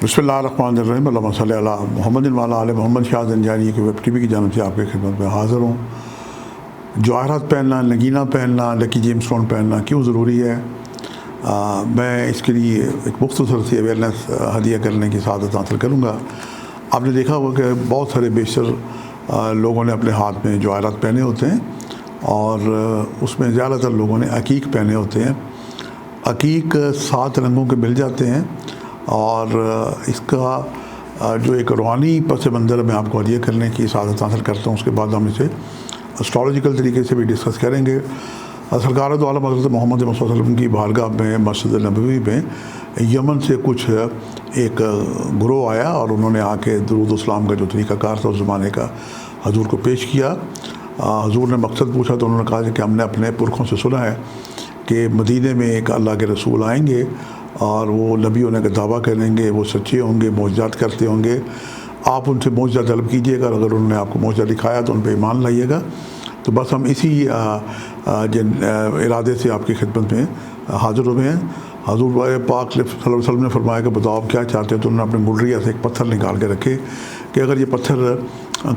بسم اللہ الرحمن الرحیم، اللہم صلی علی محمد وعلی آل محمد۔ شاہ زنجانی کی ویب ٹی وی کی جانب سے آپ کی خدمت میں حاضر ہوں۔ جواہرات پہننا، نگینہ پہننا، لکی جیم اسٹون پہننا کیوں ضروری ہے؟ میں اس کے لیے ایک مختصر سی اویئرنیس ہدیہ کرنے کی سعادت حاصل کروں گا۔ آپ نے دیکھا ہوگا کہ بہت سارے بیشتر لوگوں نے اپنے ہاتھ میں جواہرات پہنے ہوتے ہیں، اور اس میں زیادہ تر لوگوں نے عقیق پہنے ہوتے ہیں۔ عقیق 7 رنگوں کے مل جاتے ہیں، اور اس کا جو ایک روحانی پس منظر میں آپ کو ہدیہ کرنے کی سعادت حاصل کرتا ہوں۔ اس کے بعد ہم اسے اسٹرولاجیکل طریقے سے بھی ڈسکس کریں گے۔ سرکار دو عالم حضرت محمد صلی اللہ علیہ وسلم کی بارگاہ میں مسجد نبوی میں یمن سے کچھ ایک گروہ آیا، اور انہوں نے آ کے درود و اسلام کا جو طریقہ کار تھا اس زمانے کا حضور کو پیش کیا۔ حضور نے مقصد پوچھا تو انہوں نے کہا کہ ہم نے اپنے پرکھوں سے سنا ہے کہ مدینے میں ایک اللہ کے رسول آئیں گے، اور وہ نبی ہونے کا دعویٰ کریں گے، وہ سچے ہوں گے، معجزات کرتے ہوں گے۔ آپ ان سے معجزہ طلب کیجیے گا، اور اگر انہوں نے آپ کو معجزہ دکھایا تو ان پہ ایمان لائیے گا۔ تو بس ہم اسی ارادے سے آپ کی خدمت میں حاضر ہوئے ہیں۔ حضور پاک صلی اللہ علیہ وسلم نے فرمایا کہ بتاؤ آپ کیا چاہتے ہیں؟ تو انہوں نے اپنے گلریا سے ایک پتھر نکال کے رکھے کہ اگر یہ پتھر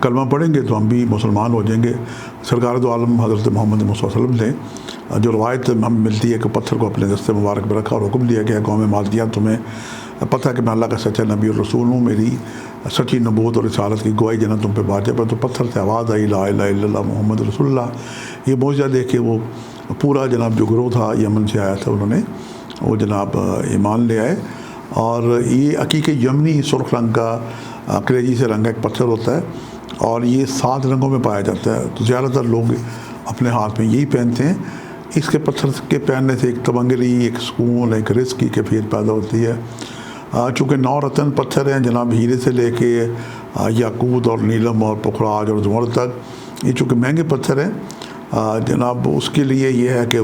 کلمہ پڑھیں گے تو ہم بھی مسلمان ہو جائیں گے۔ سرکار دو عالم حضرت محمد صلی اللہ علیہ وسلم نے جو روایت ہم ملتی ہے کہ پتھر کو اپنے دستے مبارک میں رکھا اور حکم دیا کہ قوم مادیہ تمہیں پتہ کہ میں اللہ کا سچا نبی اور رسول ہوں، میری سچی نبوت اور رسالت کی گواہی دینا تم پہ واجب ہے۔ تو پتھر سے آواز آئی لا الہ الا اللہ محمد رسول اللہ۔ یہ معجزہ دیکھ کے وہ پورا جناب جو گروہ تھا یمن سے آیا تھا، انہوں نے وہ جناب ایمان لے آئے۔ اور یہ عقیق یمنی سرخ رنگ کا کریجی سے رنگ کا ایک پتھر ہوتا ہے، اور یہ 7 رنگوں میں پایا جاتا ہے۔ تو زیادہ تر لوگ اپنے ہاتھ میں یہی پہنتے ہیں۔ اس کے پتھر کے پہننے سے ایک تمنگری، ایک سکون، ایک رزق کی کیفیت پیدا ہوتی ہے۔ چونکہ 9 رتن پتھر ہیں جناب، ہیرے سے لے کے یاقوت اور نیلم اور پخراج اور زمرد تک، یہ چونکہ مہنگے پتھر ہیں جناب، اس کے لیے یہ ہے کہ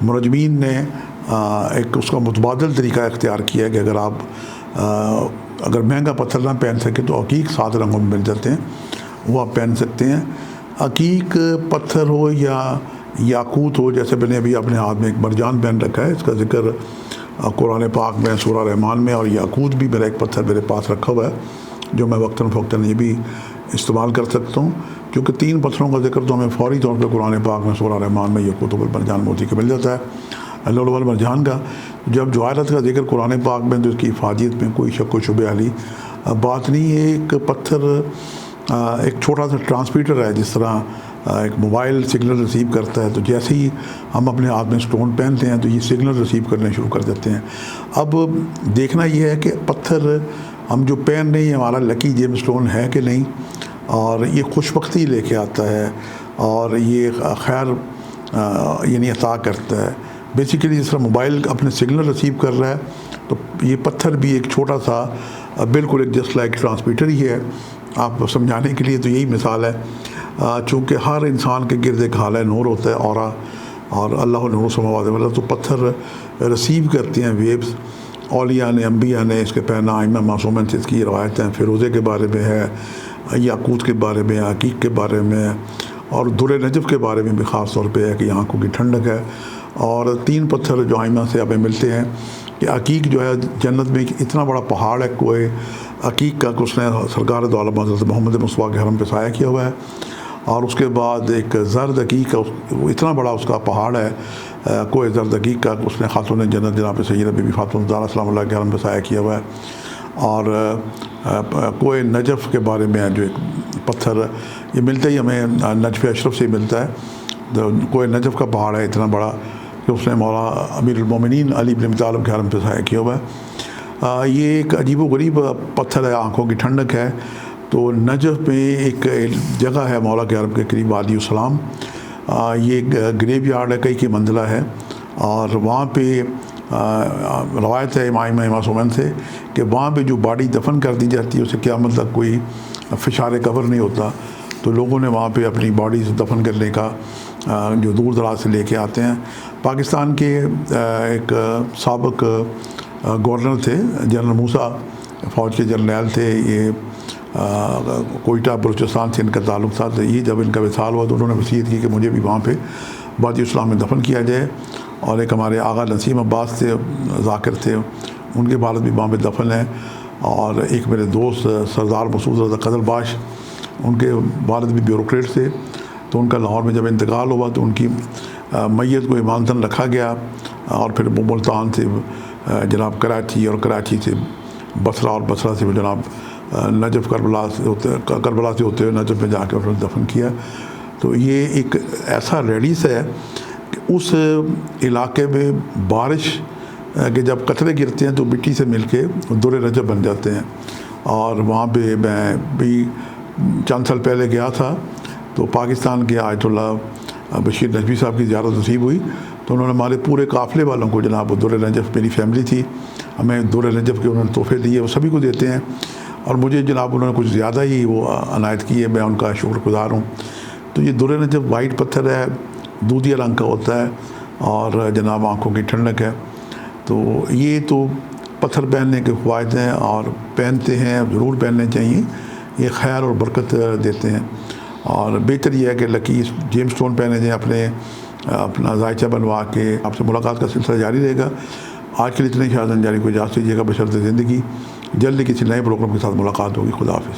منجمین نے ایک اس کا متبادل طریقہ اختیار کیا ہے کہ اگر مہنگا پتھر نہ پہن سکے تو عقیق 7 رنگوں میں مل جاتے ہیں، وہ آپ پہن سکتے ہیں۔ عقیق پتھر ہو یا یاقوت ہو، جیسے میں نے ابھی اپنے ہاتھ میں ایک مرجان پہن رکھا ہے، اس کا ذکر قرآن پاک میں سورہ رحمان میں، اور یاقوت بھی میرا ایک پتھر میرے پاس رکھا ہوا ہے جو میں وقتاً فوقتاً یہ بھی استعمال کر سکتا ہوں، کیونکہ 3 پتھروں کا ذکر تو ہمیں فوری طور پہ قرآن پاک میں سورہ رحمان میں یاقوت والمرجان موتی کا مل جاتا ہے، لؤلؤ والمرجان کا۔ جب جواہرات کا ذکر قرآن پاک میں تو اس کی افادیت میں کوئی شک و شبہ والی بات نہیں ہے۔ ایک پتھر ایک چھوٹا سا ٹرانسمیٹر ہے، جس طرح ایک موبائل سگنل ریسیو کرتا ہے، تو جیسے ہی ہم اپنے ہاتھ میں سٹون پہنتے ہیں تو یہ سگنل ریسیو کرنے شروع کر دیتے ہیں۔ اب دیکھنا یہ ہے کہ پتھر ہم جو پہن رہے ہیں ہمارا لکی جیم سٹون ہے کہ نہیں، اور یہ خوش بختی لے کے آتا ہے، اور یہ خیر یعنی عطا کرتا ہے۔ بیسیکلی جس طرح موبائل اپنے سگنل ریسیو کر رہا ہے، تو یہ پتھر بھی ایک چھوٹا سا بالکل ایک جسٹ لائک ٹرانسمیٹر ہی ہے۔ آپ سمجھانے کے لیے تو یہی مثال ہے، چونکہ ہر انسان کے گرد ایک حالہ نور ہوتا ہے، اور اللہ نور السماوات والارض، تو پتھر ریسیو کرتے ہیں ویوز۔ اولیاء نے، انبیاء نے اس کے پہنا، ائمہ معصومین سے اس کی روایتیں فیروزے کے بارے میں ہے، یاقوت کے بارے میں، عقیق کے بارے میں، اور در نجف کے بارے میں بھی خاص طور پہ ہے کہ یہاں آنکھوں کی ٹھنڈک ہے۔ اور 3 پتھر جو ائمہ سے ہمیں ملتے ہیں کہ عقیق جو ہے جنت میں اتنا بڑا پہاڑ ہے کوہ عقیق کا، کہ اس نے سرکار دو عالم حضرت محمد مصطفیٰ کے حرم پہ سایہ کیا ہوا ہے۔ اور اس کے بعد ایک زرد عقیق کا، وہ اتنا بڑا اس کا پہاڑ ہے کوہ زرد عقیق کا، اس نے خاتون جنت جناب سیدہ بی بی فاطمہ الزہرا سلام اللہ کے حرم پہ سایہ کیا ہوا ہے۔ اور کوہ نجف کے بارے میں جو ایک پتھر یہ ملتا ہی ہمیں نجف اشرف سے ملتا ہے۔ کوہ نجف کا پہاڑ ہے اتنا بڑا کہ اس نے مولا امیر المومنین علی بن ابی طالب کے حرم پہ سایہ کیا ہوا ہے۔ یہ ایک عجیب و غریب پتھر ہے، آنکھوں کی ٹھنڈک ہے۔ تو نجف میں ایک جگہ ہے مولا کے حرم کے قریب وادی السلام، یہ گریو یارڈ ہے، کئی منزلہ ہے، اور وہاں پہ روایت ہے ائمہ معصومین سے کہ وہاں پہ جو باڈی دفن کر دی جاتی ہے اسے قیامت تک کوئی فشار قبر نہیں ہوتا۔ تو لوگوں نے وہاں پہ اپنی باڈیز دفن کرنے کا جو دور دراز سے لے کے آتے ہیں۔ پاکستان کے ایک سابق گورنر تھے، جنرل موسیٰ، فوج کے جرنیل تھے، یہ کوئٹہ بلوچستان سے ان کا تعلق تھا۔ تو یہ جب ان کا وصال ہوا تو انہوں نے وصیت کی کہ مجھے بھی وہاں پہ وادی السلام میں دفن کیا جائے۔ اور ایک ہمارے آغا نسیم عباس تھے، ذاکر تھے، ان کے والد بھی وہاں پہ دفن ہیں۔ اور ایک میرے دوست سردار مسعود رضا قدر باش، ان کے والد بھی بیوروکریٹ تھے، تو ان کا لاہور میں جب انتقال ہوا تو ان کی میت کو امانتاً رکھا گیا، اور پھر ملتان سے جناب کراچی، اور کراچی سے بصرہ، اور بصرہ سے جناب نجف کربلا سے ہوتے ہوئے نجف میں جا کے انہوں نے دفن کیا۔ تو یہ ایک ایسا ریڈیس ہے کہ اس علاقے میں بارش کہ جب قطرے گرتے ہیں تو مٹی سے مل کے در نجف بن جاتے ہیں، اور وہاں پہ میں بھی چند سال پہلے گیا تھا، تو پاکستان کے آیت اللہ بشیر نجوی صاحب کی زیارت نصیب ہوئی، تو انہوں نے ہمارے پورے قافلے والوں کو جناب در نجف، میری فیملی تھی، ہمیں در نجف کے انہوں نے تحفے دیے، وہ سبھی کو دیتے ہیں، اور مجھے جناب انہوں نے کچھ زیادہ ہی وہ عنایت کی ہے، میں ان کا شکر گزار ہوں۔ تو یہ در نجف وائٹ پتھر ہے، دودھیا رنگ کا ہوتا ہے، اور جناب آنکھوں کی ٹھنڈک ہے۔ تو یہ تو پتھر پہننے کے فوائد ہیں، اور پہنتے ہیں، ضرور پہننے چاہیے، یہ خیر اور برکت دیتے ہیں، اور بہتر یہ ہے کہ لکی جیم سٹون پہنے جائیں اپنا ذائچہ بنوا کے۔ آپ سے ملاقات کا سلسلہ جاری رہے گا۔ آج کے لیے اتنے شاذن جاری کو اجازت دیجیے گا، بشرط زندگی۔ جلدی کسی نئے پروگرام کے ساتھ ملاقات ہوگی۔ خدا حافظ۔